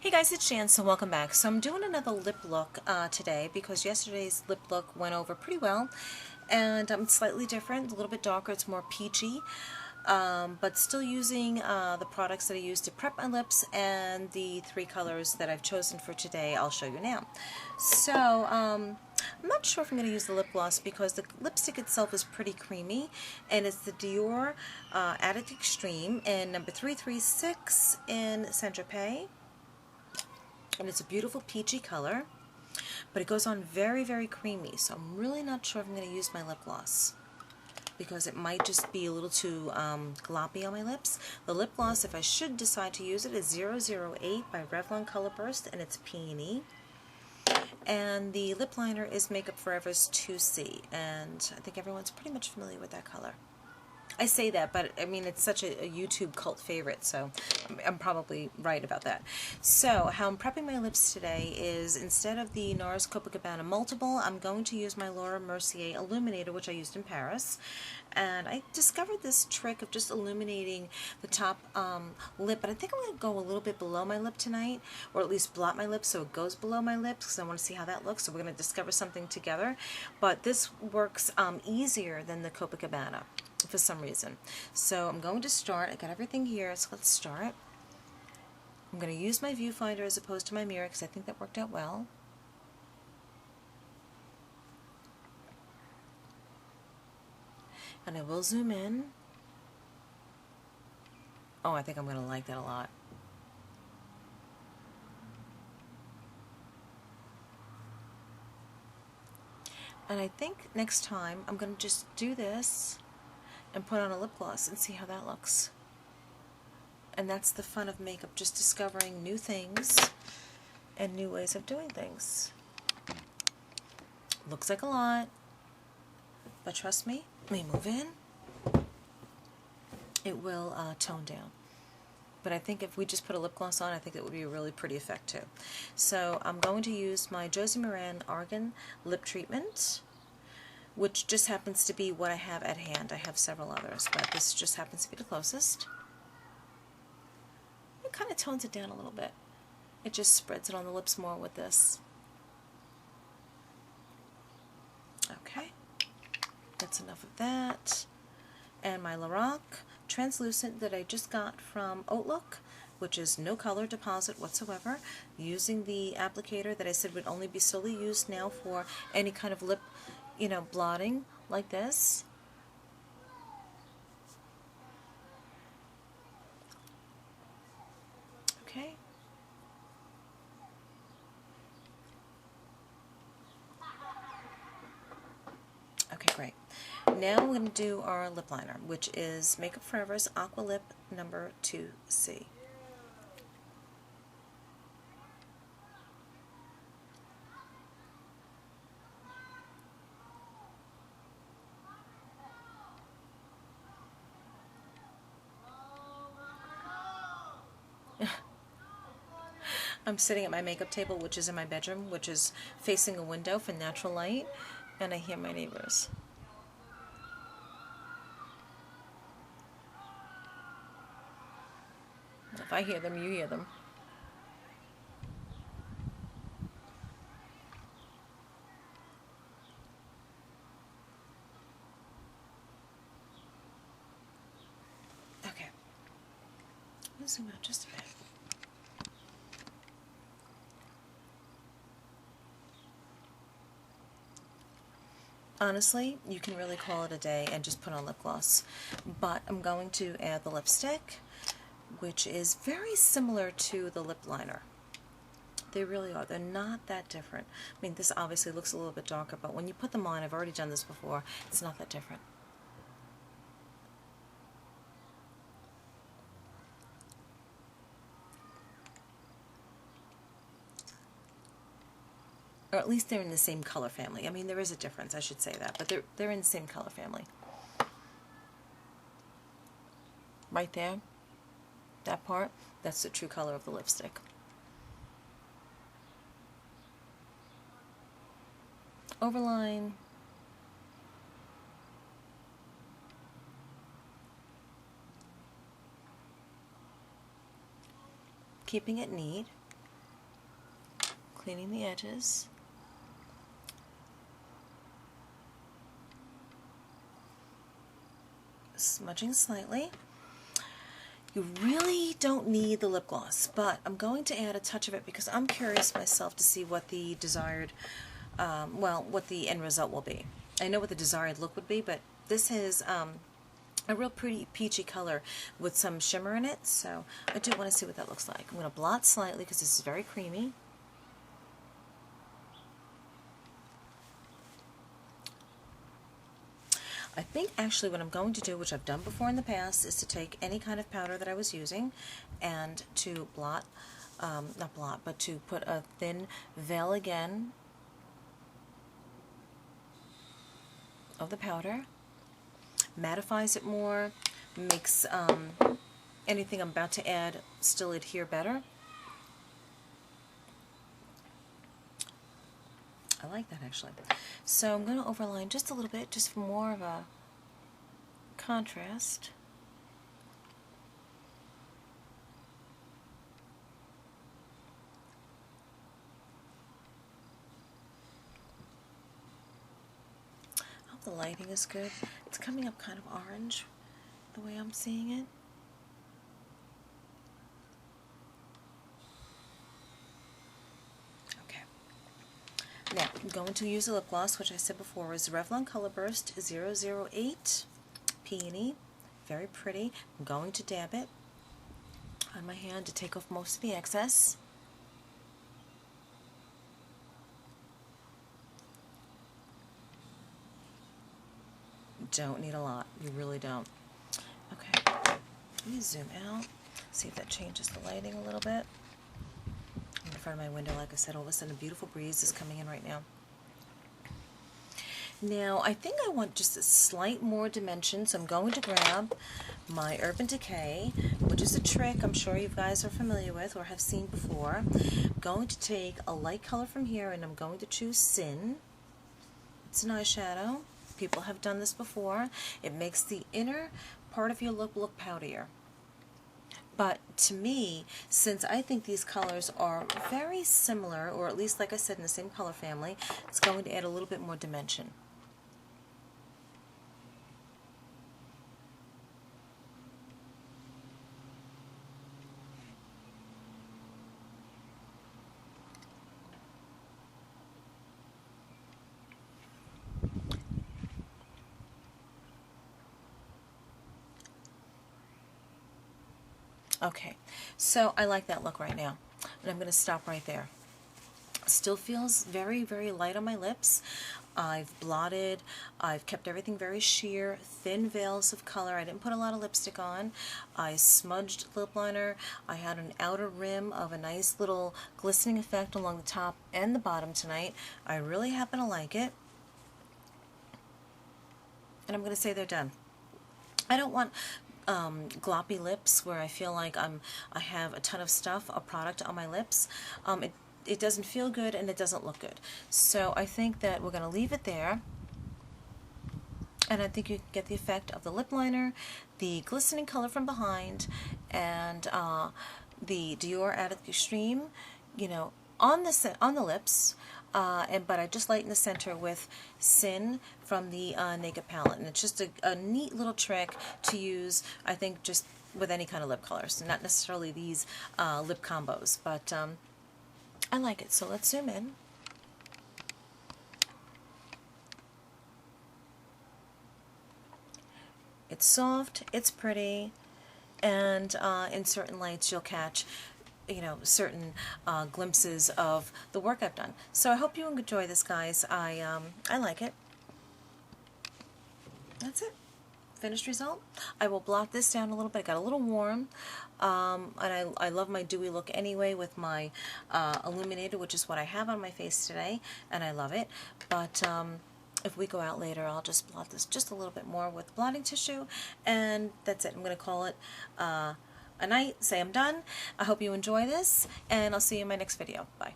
Hey guys, it's Jan, so welcome back. So I'm doing another lip look today because yesterday's lip look went over pretty well, and it's slightly different, a little bit darker, it's more peachy, but still using the products that I used to prep my lips and the three colors that I've chosen for today I'll show you now. So I'm not sure if I'm going to use the lip gloss because the lipstick itself is pretty creamy, and it's the Dior Addict Extreme in number 336 in Tropez. And it's a beautiful peachy color, but it goes on very, very creamy, so I'm really not sure if I'm going to use my lip gloss because it might just be a little too gloppy on my lips. The lip gloss, if I should decide to use it, is 008 by Revlon Color Burst, and it's Peony. And the lip liner is Makeup Forever's 2C, and I think everyone's pretty much familiar with that color. I say that, but I mean, it's such a YouTube cult favorite, so I'm probably right about that. So how I'm prepping my lips today is, instead of the NARS Copacabana Multiple, I'm going to use my Laura Mercier Illuminator, which I used in Paris. And I discovered this trick of just illuminating the top lip, but I think I'm going to go a little bit below my lip tonight, or at least blot my lip so it goes below my lips, because I want to see how that looks. So we're going to discover something together. But this works easier than the Copacabana for some reason. So I'm going to start. I got everything here, so let's start. I'm going to use my viewfinder as opposed to my mirror because I think that worked out well. And I will zoom in. Oh, I think I'm going to like that a lot. And I think next time I'm going to just do this and put on a lip gloss and see how that looks. And that's the fun of makeup, just discovering new things and new ways of doing things. Looks like a lot, but trust me, let me move in. It will tone down. But I think if we just put a lip gloss on, I think it would be a really pretty effect too. So I'm going to use my Josie Maran Argan Lip Treatment, which just happens to be what I have at hand. I have several others, but this just happens to be the closest. It kind of tones it down a little bit. It just spreads it on the lips more with this. Okay, that's enough of that. And my Lorac Translucent that I just got from Outlook, which is no color deposit whatsoever, using the applicator that I said would only be solely used now for any kind of lip, blotting like this. Okay. Okay, great. Now we're going to do our lip liner, which is Makeup Forever's Aqua Lip number 2C. I'm sitting at my makeup table, which is in my bedroom, which is facing a window for natural light, and I hear my neighbors. If I hear them, you hear them. Okay. Let me zoom out just a bit. Honestly, you can really call it a day and just put on lip gloss. But I'm going to add the lipstick, which is very similar to the lip liner. They really are. They're not that different. I mean, this obviously looks a little bit darker, but when you put them on, I've already done this before, it's not that different. Or at least they're in the same color family. I mean, there is a difference, I should say that, but they're in the same color family. Right there, that part, that's the true color of the lipstick. Overline. Keeping it neat. cleaning the edges. Smudging slightly. You really don't need the lip gloss, but I'm going to add a touch of it because I'm curious myself to see what the desired, well, what the end result will be. I know what the desired look would be, but this is a real pretty peachy color with some shimmer in it, so I do want to see what that looks like. I'm going to blot slightly because this is very creamy. I think actually what I'm going to do, which I've done before in the past, is to take any kind of powder that I was using and to blot, not blot, but to put a thin veil again of the powder. Mattifies it more, makes anything I'm about to add still adhere better. I like that actually. So I'm going to overline just a little bit, just for more of a contrast. I hope the lighting is good. It's coming up kind of orange, the way I'm seeing it. Now, I'm going to use a lip gloss, which I said before is Revlon Color Burst 008 Peony. Very pretty. I'm going to dab it on my hand to take off most of the excess. Don't need a lot. You really don't. Okay. Let me zoom out. See if that changes the lighting a little bit. In front of my window, like I said, all of a sudden a beautiful breeze is coming in right now. Now, I think I want just a slight more dimension, so I'm going to grab my Urban Decay, which is a trick I'm sure you guys are familiar with or have seen before. I'm going to take a light color from here, and I'm going to choose Sin. It's an eyeshadow. People have done this before. It makes the inner part of your lip look powderier. But to me, since I think these colors are very similar, or at least, like I said, in the same color family, it's going to add a little bit more dimension. Okay, so I like that look right now, and I'm going to stop right there. Still feels very, very light on my lips. I've blotted, I've kept everything very sheer, thin veils of color. I didn't put a lot of lipstick on. I smudged lip liner. I had an outer rim of a nice little glistening effect along the top and the bottom tonight. I really happen to like it. And I'm going to say they're done. I don't want gloppy lips where I feel like I have a ton of stuff, a product on my lips. It doesn't feel good and it doesn't look good. So I think that we're going to leave it there. And I think you can get the effect of the lip liner, the glistening color from behind, and the Dior at extreme, you know, on the lips. But I just lighten the center with Sin from the Naked palette, and it's just a neat little trick to use, I think, just with any kind of lip colors, not necessarily these lip combos, but I like it. So let's zoom in. It's soft, it's pretty, and in certain lights you'll catch, you know, certain glimpses of the work I've done. So I hope you enjoy this, guys. I like it. That's it. Finished result. I will blot this down a little bit. It got a little warm, and I love my dewy look anyway with my Illuniator, which is what I have on my face today, and I love it. But if we go out later, I'll just blot this just a little bit more with blotting tissue, and that's it. I'm going to call it a night, say I'm done. I hope you enjoy this, and I'll see you in my next video. Bye.